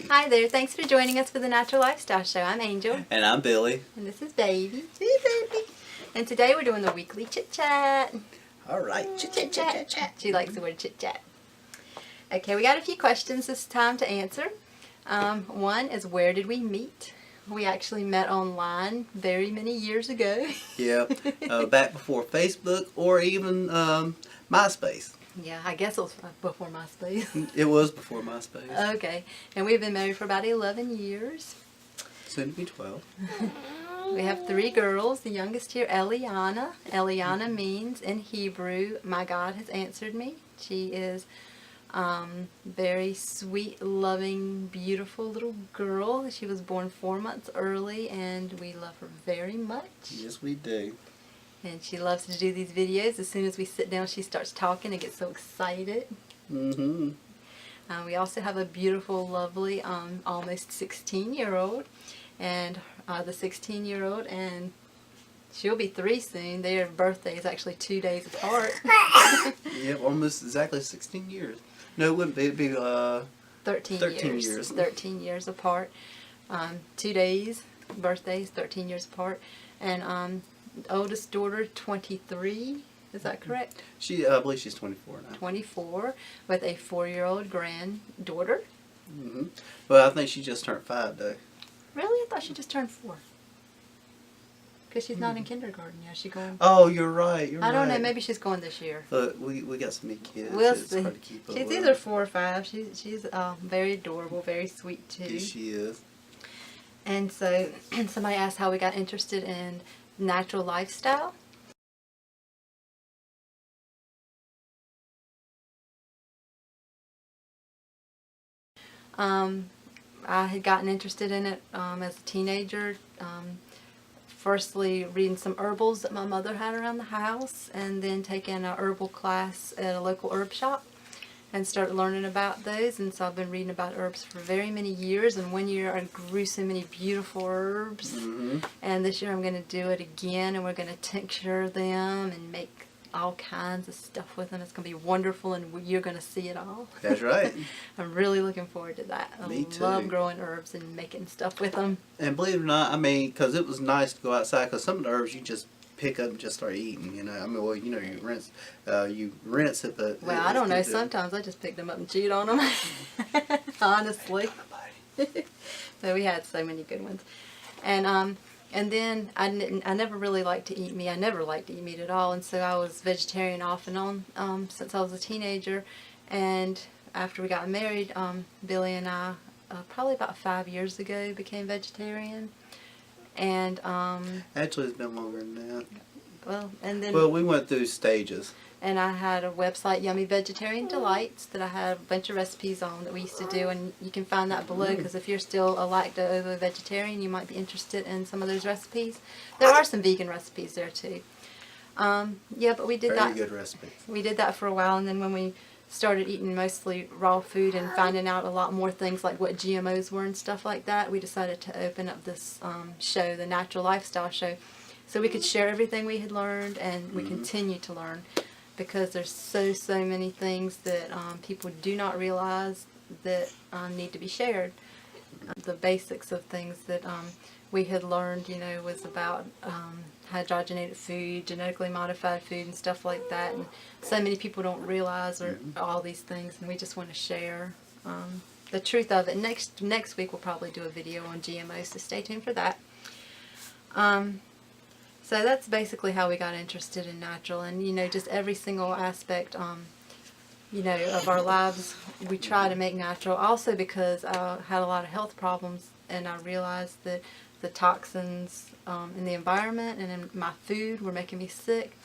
Hi there. Thanks for joining us for the Natural Lifestyle Show. I'm Angel. And I'm Billy. And this is Baby. Hey, Baby. And today we're doing the weekly Chit Chat. All right. Chit Chat, Chit Chat, Chat. She likes the word Chit Chat. Okay, we got a few questions this time to answer. One is, where did we meet? We actually met online very many years ago. Yeah, back before Facebook or even MySpace. Yeah, I guess it was before MySpace. It was before MySpace. Okay, and we've been married for about 11 years. Soon to be 12. We have 3 girls. The youngest here, Eliana. Eliana means, in Hebrew, my God has answered me. She is very sweet, loving, beautiful little girl. She was born 4 months early, and we love her very much. Yes, we do. And she loves to do these videos. As soon as we sit down, she starts talking and gets so excited. Mm-hmm. We also have a beautiful, lovely, almost 16-year-old. And the 16-year-old, and she'll be 3 soon. Their birthday is actually 2 days apart. Yeah, almost exactly 16 years. No, it wouldn't be. It'd be 13 years. 13 years apart. 2 days, birthdays, 13 years apart. And oldest daughter, 23. Is that correct? I believe she's 24 now. 24, with a 4-year-old granddaughter. Mm-hmm. Well, I think she just turned 5, though. Really? I thought she just turned 4. Because she's not in kindergarten yet. She going? Oh, you're right. I don't know. Maybe she's going this year. Look, we got some new kids. We'll it's see. hard to keep up She's with. either 4 or 5. She's very adorable, very sweet too. Yes, she is. And so somebody asked how we got interested in natural lifestyle. I had gotten interested in it as a teenager. Firstly, reading some herbals that my mother had around the house, and then taking an herbal class at a local herb shop and started learning about those. And so I've been reading about herbs for very many years, and one year I grew so many beautiful herbs. Mm-hmm. And this year I'm going to do it again, and we're going to tincture them and make all kinds of stuff with them. It's going to be wonderful, and you're going to see it all. That's right. I'm really looking forward to that. Me too. Love growing herbs and making stuff with them. And believe it or not, I mean, because it was nice to go outside, because some of the herbs you just pick up and just start eating, you know. I mean, well, you know, you rinse it, but... Well, I don't know. Sometimes I just picked them up and chewed on them. Honestly. So we had so many good ones. And then I never really liked to eat meat. I never liked to eat meat at all. And so I was vegetarian off and on since I was a teenager. And after we got married, Billy and I, probably about 5 years ago, became vegetarian. And Actually, it's been longer than that. Well, we went through stages. And I had a website, Yummy Vegetarian Delights, that I had a bunch of recipes on that we used to do, and you can find that below, because if you're still a lacto-ovo-vegetarian, you might be interested in some of those recipes. There are some vegan recipes there too. Yeah, but we did that. Very good recipes. We did that for a while, and then when we started eating mostly raw food and finding out a lot more things like what GMOs were and stuff like that, we decided to open up this show, the Natural Lifestyle Show, so we could share everything we had learned, and we continue to learn. Because there's so many things that people do not realize that need to be shared. The basics of things that we had learned, you know, was about hydrogenated food, genetically modified food, and stuff like that. And so many people don't realize all these things, and we just want to share the truth of it. Next week we'll probably do a video on GMOs, so stay tuned for that. So that's basically how we got interested in natural, and you know, just every single aspect, you know, of our lives we try to make natural. Also because I had a lot of health problems, and I realized that the toxins in the environment and in my food were making me sick.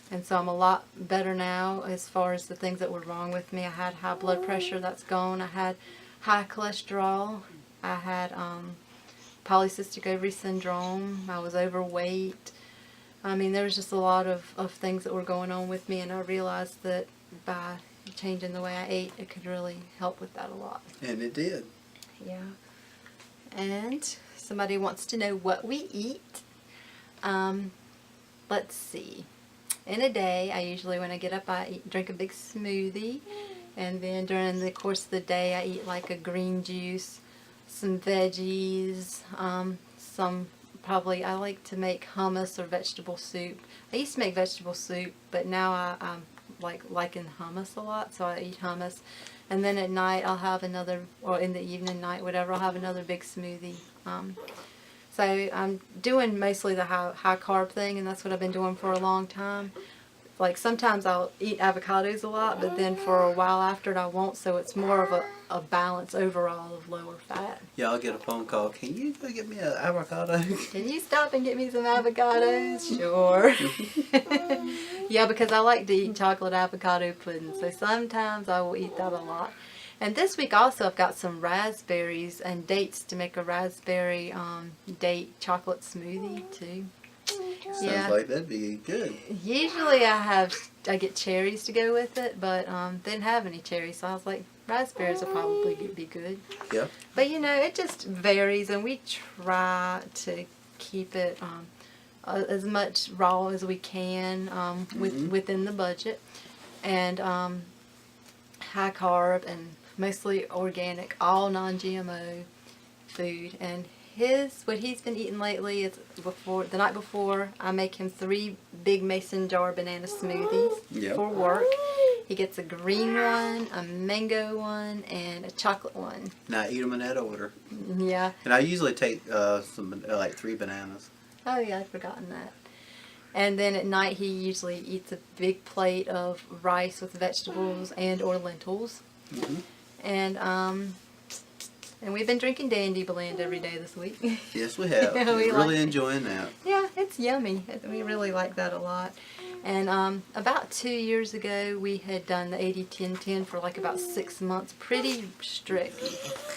And so I'm a lot better now as far as the things that were wrong with me. I had high blood pressure, that's gone. I had high cholesterol. I had polycystic ovary syndrome. I was overweight. I mean, there was just a lot of things that were going on with me, and I realized that by changing the way I ate, it could really help with that a lot. And it did. Yeah. And somebody wants to know what we eat. Let's see. In a day, I usually, when I get up, drink a big smoothie. And then during the course of the day, I eat like a green juice, some veggies, some probably, I like to make hummus or vegetable soup. I used to make vegetable soup, but now I'm liking hummus a lot, so I eat hummus. And then at night I'll have another, or in the evening, night, whatever, I'll have another big smoothie. So I'm doing mostly the high carb thing, and that's what I've been doing for a long time. Like sometimes I'll eat avocados a lot, but then for a while after it I won't, so it's more of a balance overall of lower fat. Yeah, I'll get a phone call. Can you go get me an avocado? Can you stop and get me some avocados? Sure. Yeah, because I like to eat chocolate avocado pudding, so sometimes I will eat that a lot. And this week also I've got some raspberries and dates to make a raspberry date chocolate smoothie too. Sounds like that'd be good. Usually I get cherries to go with it, but didn't have any cherries, so I was like, raspberries will probably be good. Yeah. But you know, it just varies, and we try to keep it as much raw as we can within the budget, and high carb and mostly organic, all non-GMO food. And what he's been eating lately is the night before I make him 3 big mason jar banana smoothies for work. He gets a green one, a mango one, and a chocolate one. Now I eat them in that order. Yeah. And I usually take like 3 bananas. Oh yeah, I'd forgotten that. And then at night he usually eats a big plate of rice with vegetables and or lentils. Mm-hmm. And we've been drinking Dandy Blend every day this week. Yes, we have. Yeah, We're we really like enjoying that. Yeah, it's yummy. We really like that a lot. And about 2 years ago, we had done the 80-10-10 for like about 6 months, pretty strict.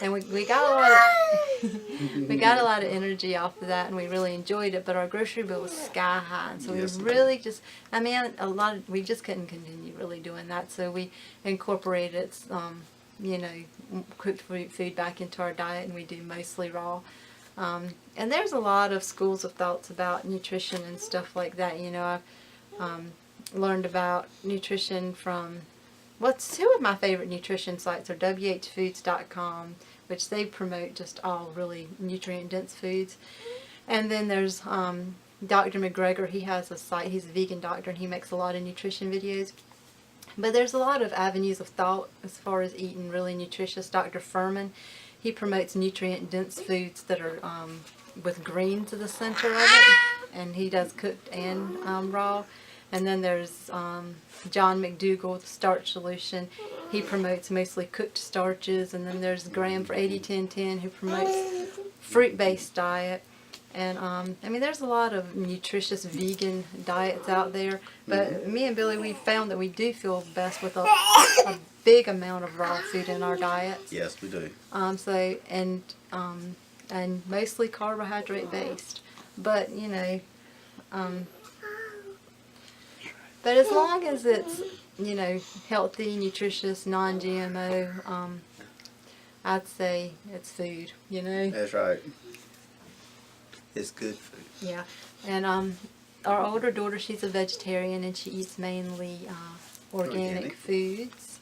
And we got a lot of we got a lot of energy off of that, and we really enjoyed it. But our grocery bill was sky high, and so Yes, we really just, I mean, we just couldn't continue really doing that. So we incorporated you know, cooked food back into our diet, and we do mostly raw. And there's a lot of schools of thoughts about nutrition and stuff like that. You know, I've learned about nutrition from, two of my favorite nutrition sites are whfoods.com, which they promote just all really nutrient-dense foods. And then there's Dr. McGregor. He has a site. He's a vegan doctor, and he makes a lot of nutrition videos. But there's a lot of avenues of thought as far as eating really nutritious. Dr. Furman, he promotes nutrient-dense foods that are with greens at the center of it, and he does cooked and raw. And then there's John McDougall, the Starch Solution. He promotes mostly cooked starches. And then there's Graham for 80-10-10, who promotes fruit-based diet. And I mean, there's a lot of nutritious vegan diets out there, but me and Billy, we found that we do feel best with a big amount of raw food in our diets. Yes, we do. And mostly carbohydrate based, but you know, but as long as it's, you know, healthy, nutritious, non-GMO, I'd say it's food. You know. That's right. It's good food. Yeah, and our older daughter, she's a vegetarian, and she eats mainly organic foods.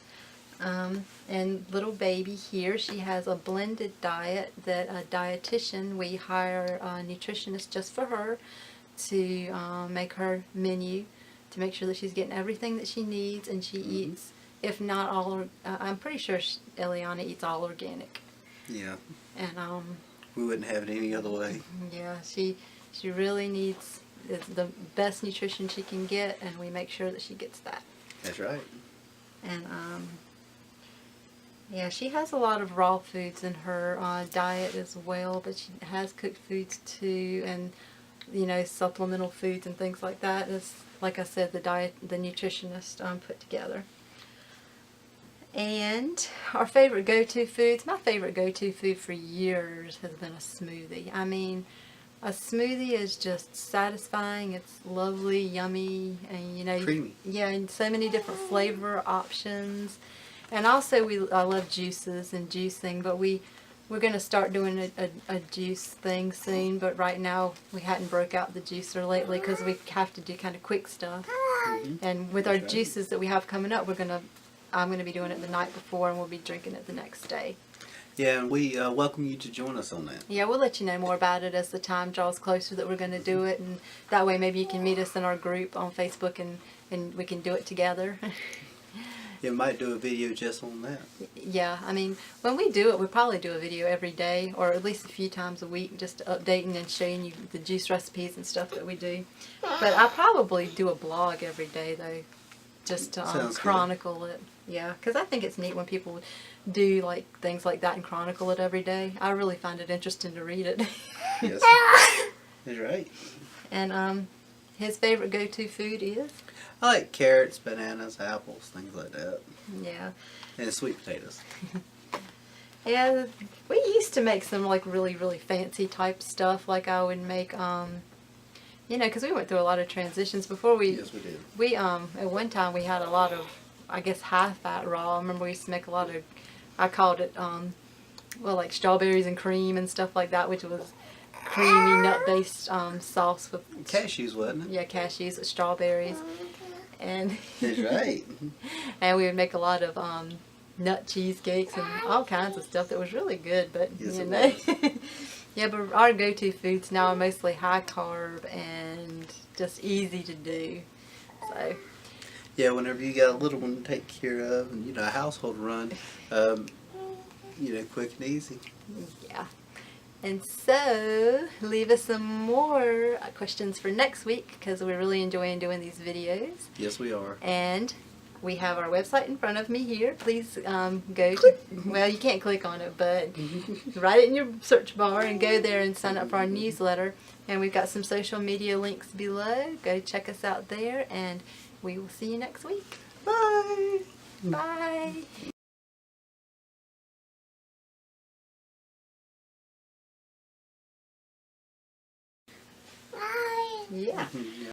And little baby here, she has a blended diet that a dietitian, we hire a nutritionist just for her to make her menu, to make sure that she's getting everything that she needs, and she eats, if not all, I'm pretty sure Eliana eats all organic. Yeah. And we wouldn't have it any other way. Yeah, she really needs the best nutrition she can get, and we make sure that she gets that. That's right. And yeah, she has a lot of raw foods in her diet as well, but she has cooked foods too, and you know, supplemental foods and things like that. Is, like I said, the nutritionist put together. And our favorite go-to foods, my favorite go-to food for years has been a smoothie. I mean, a smoothie is just satisfying. It's lovely, yummy, and you know, creamy. Yeah, and so many different flavor options. And also, I love juices and juicing, but we're going to start doing a juice thing soon. But right now, we hadn't broke out the juicer lately because we have to do kind of quick stuff. And with our juices that we have coming up, we're going to I'm going to be doing it the night before, and we'll be drinking it the next day. Yeah, and we welcome you to join us on that. Yeah, we'll let you know more about it as the time draws closer that we're going to do it, and that way maybe you can meet us in our group on Facebook, and we can do it together. You might do a video just on that. Yeah, I mean, when we do it, we probably do a video every day, or at least a few times a week, just updating and showing you the juice recipes and stuff that we do. But I probably do a blog every day, though, just to Sounds chronicle it. Yeah, because I think it's neat when people do like things like that and chronicle it every day. I really find it interesting to read it. Yes, that's right. And his favorite go-to food is? I like carrots, bananas, apples, things like that, Yeah. and sweet potatoes. Yeah, we used to make some like really, really fancy type stuff. Like I would make, you know, because we went through a lot of transitions before we. Yes, we did. We at one time we had a lot of, I guess, high fat raw. I remember we used to make a lot of, I called it, well, like strawberries and cream and stuff like that, which was creamy nut based sauce with Cashews, wasn't it? yeah, cashews with strawberries, and That's right. and we would make a lot of nut cheesecakes and all kinds of stuff that was really good. But Yes, you it know, was. yeah, but our go-to foods now are mostly high carb and just easy to do. So Yeah, whenever you got a little one to take care of, and you know, a household run, you know, quick and easy. yeah. And so, leave us some more questions for next week, because we're really enjoying doing these videos. Yes, we are. And we have our website in front of me here. Please go to, well, you can't click on it, but write it in your search bar and go there and sign up for our newsletter. And we've got some social media links below. Go check us out there, and we will see you next week. Bye. Bye. Yeah.